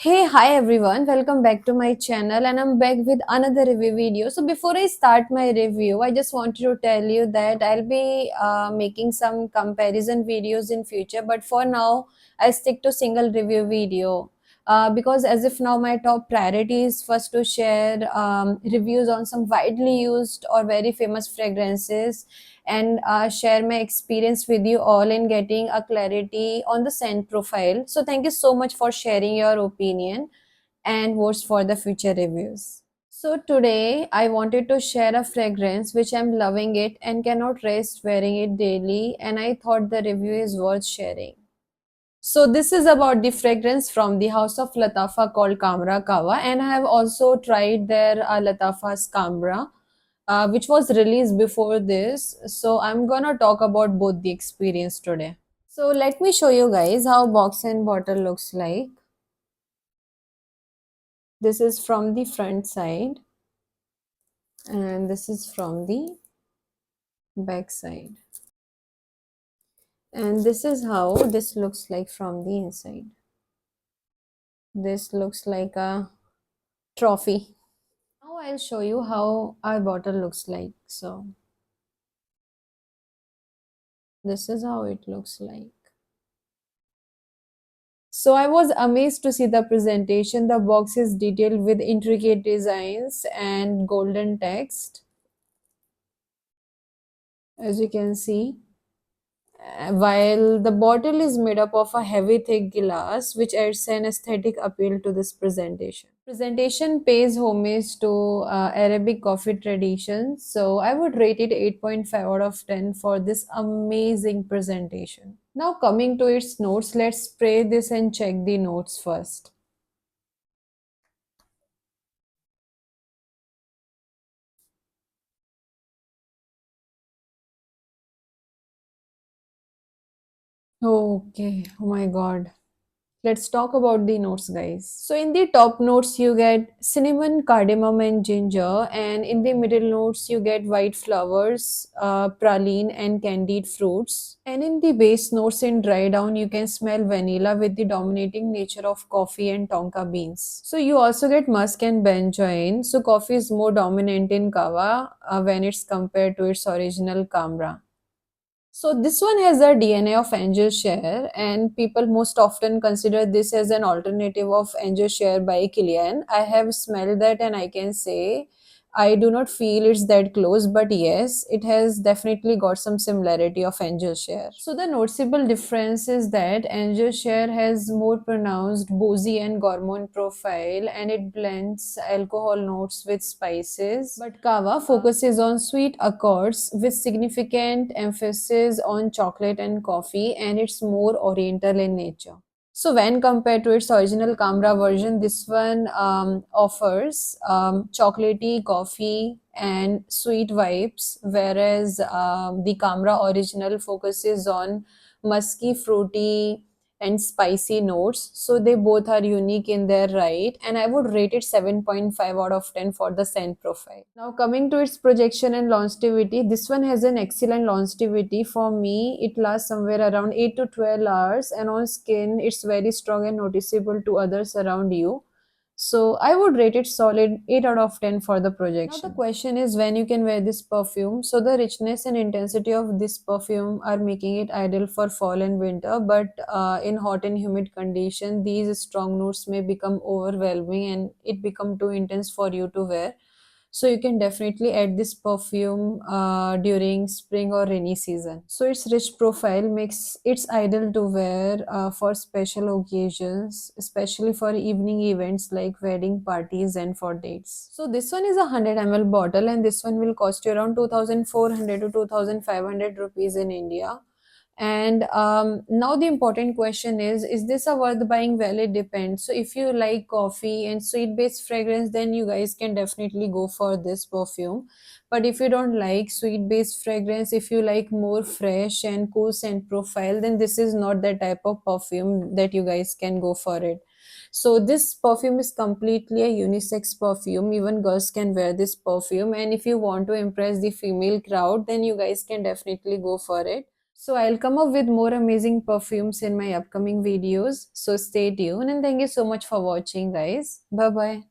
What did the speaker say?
Hey, hi everyone, welcome back to my channel, and I'm back with another review video. So, before I start my review, I just wanted to tell you that I'll be making some comparison videos in future, but for now, I'll stick to single review video. Because as if now my top priority is first to share reviews on some widely used or very famous fragrances and share my experience with you all in getting a clarity on the scent profile. So, thank you so much for sharing your opinion and votes for the future reviews. So, today I wanted to share a fragrance which I'm loving it and cannot rest wearing it daily, and I thought the review is worth sharing. So, this is about the fragrance from the house of Latafa called Kamra Kawa, and I have also tried their Latafa's Kamra, which was released before this. So I'm gonna talk about both the experience today. So let me show you guys how box and bottle looks like. This is from the front side and this is from the back side. And this is how this looks like from the inside. This looks like a trophy. Now I'll show you how our bottle looks like. So this is how it looks like. So I was amazed to see the presentation. The box is detailed with intricate designs and golden text, as you can see. While the bottle is made up of a heavy thick glass, which adds an aesthetic appeal to this presentation. Presentation pays homage to Arabic coffee tradition, so I would rate it 8.5 out of 10 for this amazing presentation. Now coming to its notes, let's spray this and check the notes first. Okay, oh my god. Let's talk about the notes, guys. So, in the top notes, you get cinnamon, cardamom, and ginger, and in the middle notes, you get white flowers, praline, and candied fruits. And in the base notes, in dry down, you can smell vanilla with the dominating nature of coffee and tonka beans. So, you also get musk and benzoin. So, coffee is more dominant in kava when it's compared to its original kamra. So this one has a DNA of angel share, and people most often consider this as an alternative of angel share by Kilian. I have smelled that, and I can say I do not feel it's that close, but yes, it has definitely got some similarity of angel share. So the noticeable difference is that angel share has more pronounced boozy and gourmand profile, and it blends alcohol notes with spices. But Kava focuses on sweet accords with significant emphasis on chocolate and coffee, and it's more oriental in nature. So when compared to its original Kamra version, this one offers chocolatey coffee and sweet vibes, whereas the Kamra original focuses on musky, fruity, and spicy notes. So they both are unique in their right, and I would rate it 7.5 out of 10 for the scent profile. Now coming to its projection and longevity, this one has an excellent longevity. For me, it lasts somewhere around 8 to 12 hours, and on skin, it's very strong and noticeable to others around you. So I would rate it solid 8 out of 10 for the projection. Now the question is when you can wear this perfume. So the richness and intensity of this perfume are making it ideal for fall and winter, but in hot and humid condition, these strong notes may become overwhelming and it become too intense for you to wear. So you can definitely add this perfume during spring or rainy season. So its rich profile makes it ideal to wear for special occasions, especially for evening events like wedding parties and for dates. So this one is a 100 ml bottle, and this one will cost you around 2400 to 2500 rupees in India. And now the important question is this a worth buying? Well, it depends. So if you like coffee and sweet based fragrance, then you guys can definitely go for this perfume. But if you don't like sweet based fragrance, if you like more fresh and cool scent profile, then this is not the type of perfume that you guys can go for it. So this perfume is completely a unisex perfume. Even girls can wear this perfume, and if you want to impress the female crowd, then you guys can definitely go for it. So I'll come up with more amazing perfumes in my upcoming videos. So stay tuned and thank you so much for watching, guys. Bye bye.